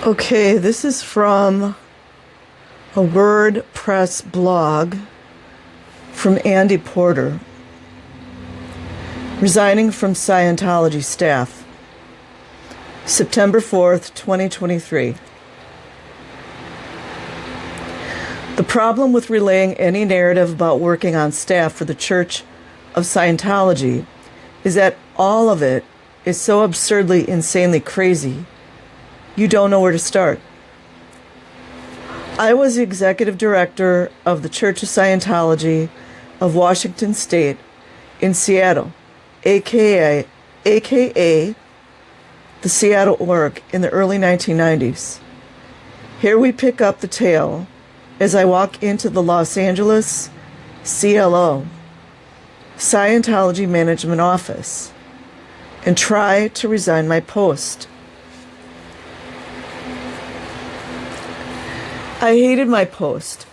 Okay, this is from a WordPress blog from Andy Porter, resigning from Scientology staff, September 4th, 2023. The problem with relaying any narrative about working on staff for the Church of Scientology is that all of it is so absurdly, insanely crazy, you don't know where to start. I was the executive director of the Church of Scientology of Washington State in Seattle, aka the Seattle Org, in the early 1990s. Here we pick up the tale as I walk into the Los Angeles CLO, Scientology Management Office, and try to resign my post. I hated my post,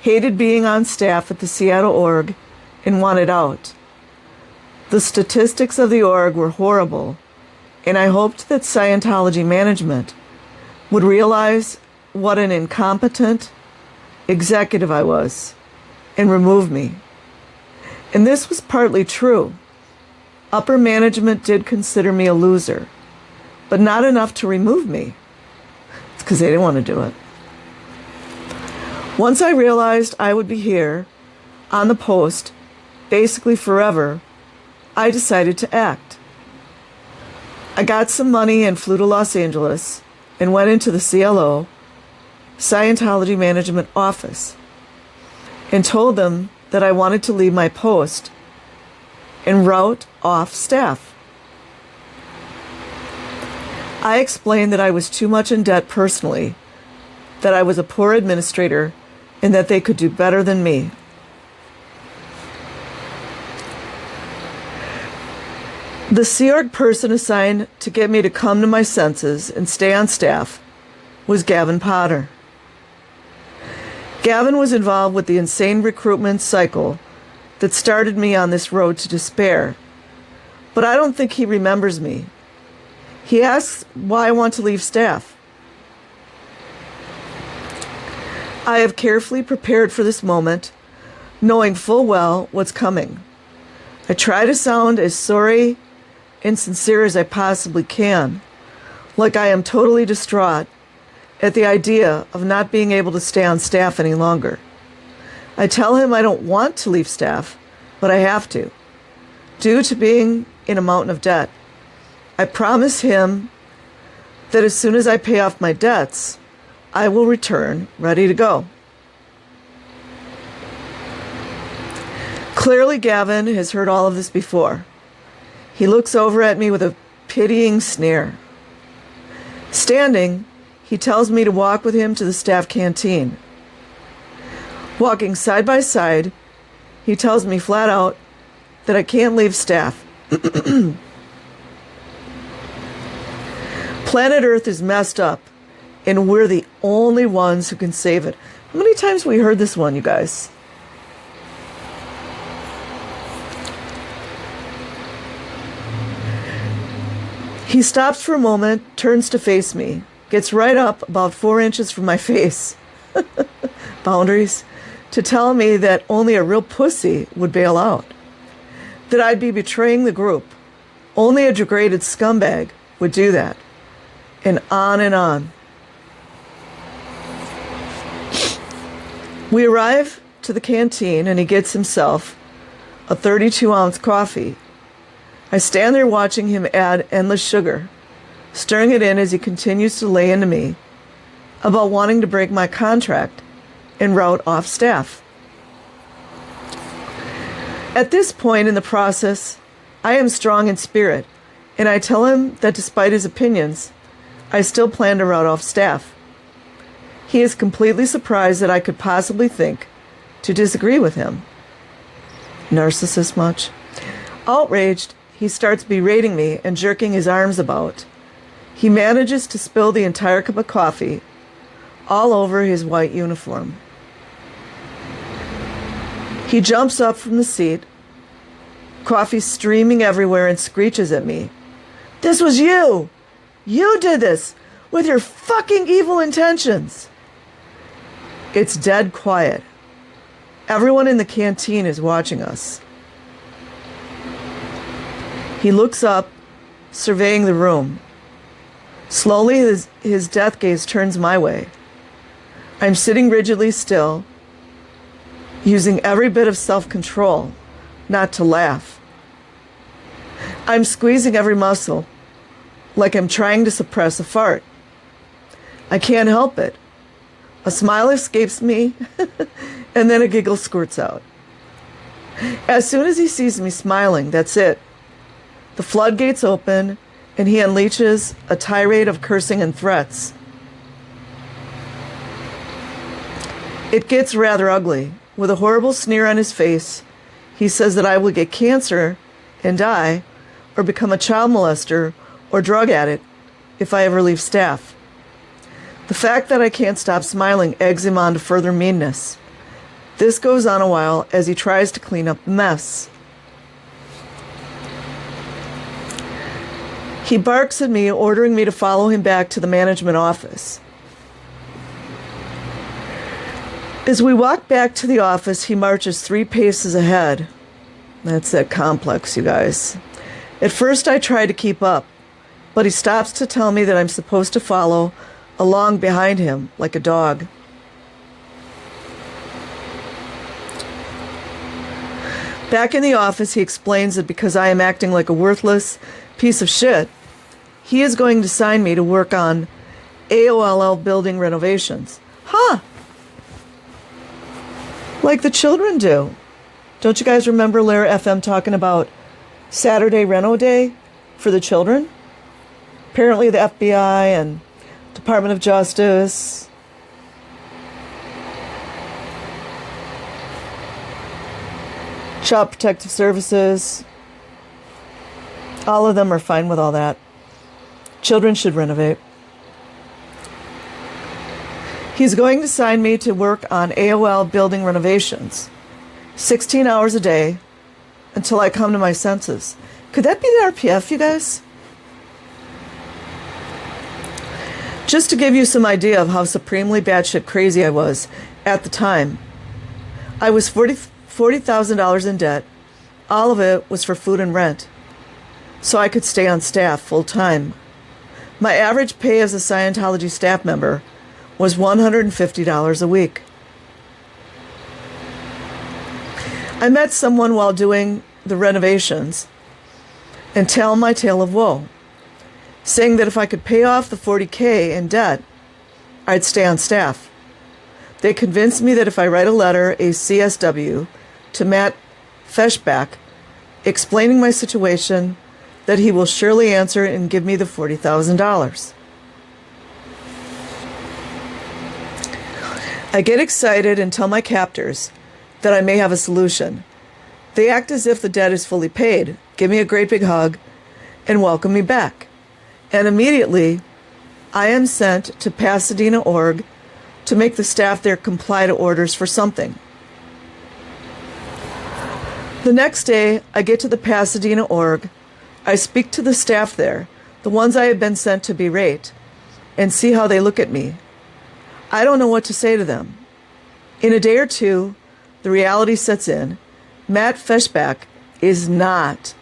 hated being on staff at the Seattle Org, and wanted out. The statistics of the org were horrible, and I hoped that Scientology management would realize what an incompetent executive I was and remove me. And this was partly true. Upper management did consider me a loser, but not enough to remove me. It's because they didn't want to do it. Once I realized I would be here on the post basically forever, I decided to act. I got some money and flew to Los Angeles and went into the CLO, Scientology Management Office, and told them that I wanted to leave my post and route off staff. I explained that I was too much in debt personally, that I was a poor administrator, and that they could do better than me. The Sea Org person assigned to get me to come to my senses and stay on staff was Gavin Potter. Gavin was involved with the insane recruitment cycle that started me on this road to despair, but I don't think he remembers me. He asks why I want to leave staff. I have carefully prepared for this moment, knowing full well what's coming. I try to sound as sorry and sincere as I possibly can, like I am totally distraught at the idea of not being able to stay on staff any longer. I tell him I don't want to leave staff, but I have to, due to being in a mountain of debt. I promise him that as soon as I pay off my debts, I will return ready to go. Clearly, Gavin has heard all of this before. He looks over at me with a pitying sneer. Standing, he tells me to walk with him to the staff canteen. Walking side by side, he tells me flat out that I can't leave staff. Planet Earth is messed up, and we're the only ones who can save it. How many times have we heard this one, you guys? He stops for a moment, turns to face me, gets right up about 4 inches from my face, boundaries, to tell me that only a real pussy would bail out, that I'd be betraying the group. Only a degraded scumbag would do that, and on and on. We arrive to the canteen, and he gets himself a 32-ounce coffee. I stand there watching him add endless sugar, stirring it in as he continues to lay into me about wanting to break my contract and route off staff. At this point in the process, I am strong in spirit, and I tell him that despite his opinions, I still plan to route off staff. He is completely surprised that I could possibly think to disagree with him. Narcissist much? Outraged, he starts berating me and jerking his arms about. He manages to spill the entire cup of coffee all over his white uniform. He jumps up from the seat, coffee streaming everywhere, and screeches at me. "This was you! You did this! with your fucking evil intentions. It's dead quiet. Everyone in the canteen is watching us. He looks up, surveying the room. Slowly, his death gaze turns my way. I'm sitting rigidly still, using every bit of self-control not to laugh. I'm squeezing every muscle, like I'm trying to suppress a fart. I can't help it. A smile escapes me, and then a giggle squirts out. As soon as he sees me smiling, that's it. The floodgates open, and he unleashes a tirade of cursing and threats. It gets rather ugly. With a horrible sneer on his face, he says that I will get cancer and die, or become a child molester or drug addict if I ever leave staff. The fact that I can't stop smiling eggs him on to further meanness. This goes on a while as he tries to clean up the mess. He barks at me, ordering me to follow him back to the management office. As we walk back to the office, he marches 3 paces ahead. That's that complex, you guys. At first, I try to keep up, but he stops to tell me that I'm supposed to follow along behind him like a dog. Back in the office, he explains that because I am acting like a worthless piece of shit, he is going to sign me to work on AOLL building renovations. Huh! Like the children do. Don't you guys remember Lara FM talking about Saturday Reno Day for the children? Apparently the FBI and Department of Justice, Child Protective Services, all of them are fine with all that. Children should renovate. He's going to sign me to work on AOL building renovations, 16 hours a day, until I come to my senses. Could that be the RPF, you guys? Just to give you some idea of how supremely batshit crazy I was at the time, I was $40,000 in debt. All of it was for food and rent, so I could stay on staff full time. My average pay as a Scientology staff member was $150 a week. I met someone while doing the renovations and tell my tale of woe, saying that if I could pay off the $40K in debt, I'd stay on staff. They convinced me that if I write a letter, a CSW, to Matt Feshbach, explaining my situation, that he will surely answer and give me the $40,000. I get excited and tell my captors that I may have a solution. They act as if the debt is fully paid, give me a great big hug, and welcome me back. And immediately, I am sent to Pasadena org to make the staff there comply to orders for something. The next day, I get to the Pasadena org. I speak to the staff there, the ones I have been sent to berate, and see how they look at me. I don't know what to say to them. In a day or two, the reality sets in. Matt Feshbach is not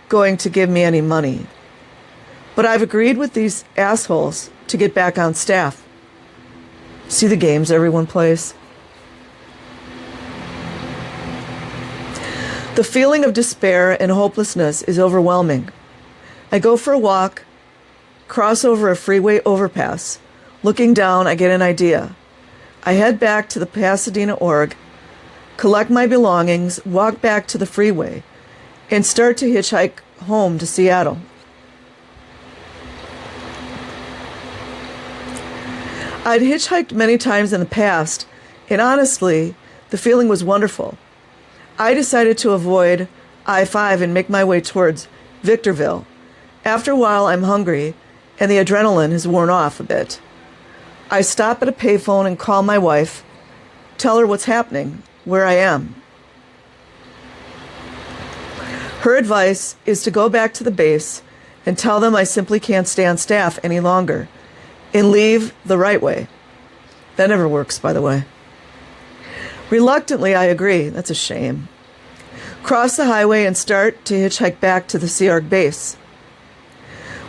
going to give me any money. But I've agreed with these assholes to get back on staff. See the games everyone plays? The feeling of despair and hopelessness is overwhelming. I go for a walk, cross over a freeway overpass. Looking down, I get an idea. I head back to the Pasadena org, collect my belongings, walk back to the freeway, and start to hitchhike home to Seattle. I'd hitchhiked many times in the past, and honestly, the feeling was wonderful. I decided to avoid I-5 and make my way towards Victorville. After a while, I'm hungry, and the adrenaline has worn off a bit. I stop at a payphone and call my wife, tell her what's happening, where I am. Her advice is to go back to the base and tell them I simply can't stay on staff any longer. and leave the right way. That never works, by the way. Reluctantly, I agree. That's a shame. Cross the highway and start to hitchhike back to the Sea Org base.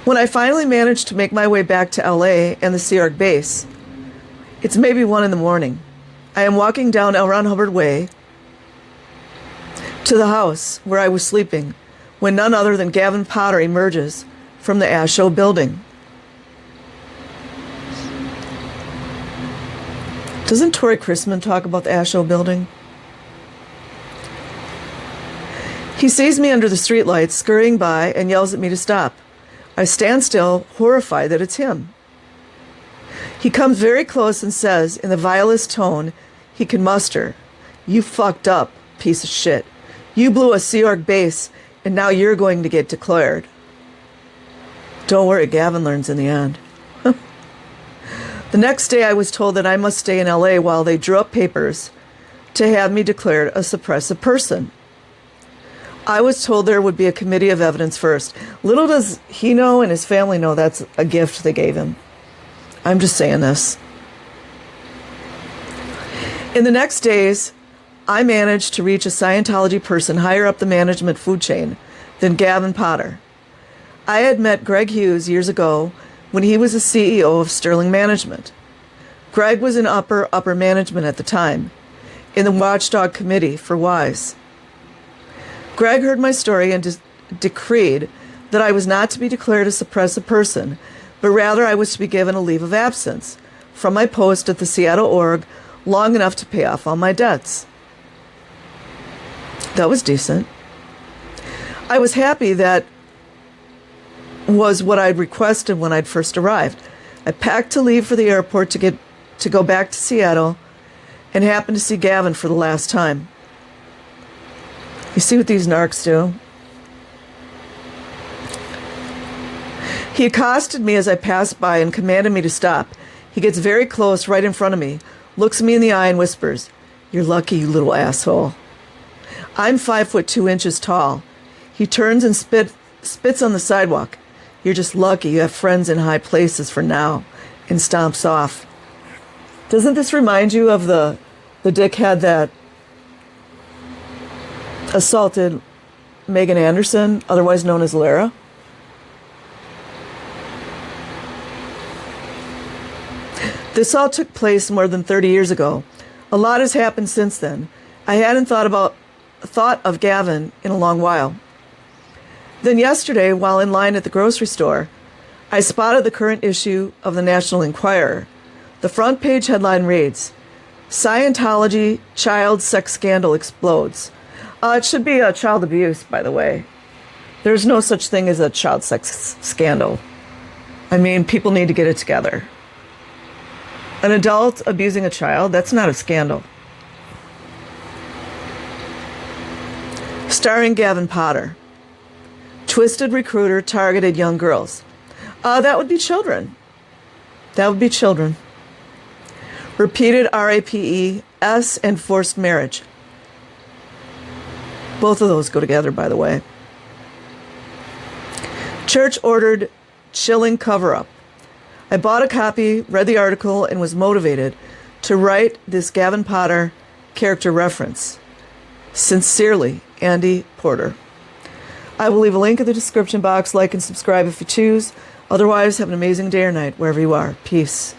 When I finally manage to make my way back to LA and the Sea Org base, it's maybe 1 a.m. I am walking down L. Ron Hubbard Way to the house where I was sleeping when none other than Gavin Potter emerges from the Asho building. Doesn't Tori Chrisman talk about the Asho building? He sees me under the streetlights scurrying by and yells at me to stop. I stand still, horrified that it's him. He comes very close and says, in the vilest tone he can muster, "You fucked up, piece of shit. You blew a Sea Org base, and now you're going to get declared." Don't worry, Gavin learns in the end. The next day I was told that I must stay in LA while they drew up papers to have me declared a suppressive person. I was told there would be a committee of evidence first. Little does he know and his family know that's a gift they gave him. I'm just saying this. In the next days, I managed to reach a Scientology person higher up the management food chain than Gavin Potter. I had met Greg Hughes years ago when he was the CEO of Sterling Management. Greg was in upper management at the time, in the Watchdog Committee for WISE. Greg heard my story and decreed that I was not to be declared a suppressive person, but rather I was to be given a leave of absence from my post at the Seattle Org long enough to pay off all my debts. That was decent. I was happy that was what I'd requested when I'd first arrived. I packed to leave for the airport to go back to Seattle and happened to see Gavin for the last time. You see what these narcs do? He accosted me as I passed by and commanded me to stop. He gets very close, right in front of me, looks me in the eye and whispers, "You're lucky, you little asshole." I'm 5'2" tall. He turns and spits on the sidewalk. "You're just lucky you have friends in high places for now," and stomps off. Doesn't this remind you of the dickhead that assaulted Megan Anderson, otherwise known as Lara? This all took place more than 30 years ago. A lot has happened since then. I hadn't thought of Gavin in a long while. Then yesterday, while in line at the grocery store, I spotted the current issue of the National Enquirer. The front page headline reads, "Scientology Child Sex Scandal Explodes." It should be child abuse, by the way. There's no such thing as a child sex scandal. I mean, people need to get it together. An adult abusing a child, that's not a scandal. Starring Gavin Potter. Twisted recruiter targeted young girls. That would be children. That would be children. Repeated RAPES and forced marriage. Both of those go together, by the way. Church ordered chilling cover-up. I bought a copy, read the article, and was motivated to write this Gavin Potter character reference. Sincerely, Andy Porter. I will leave a link in the description box. Like and subscribe if you choose. Otherwise, have an amazing day or night wherever you are. Peace.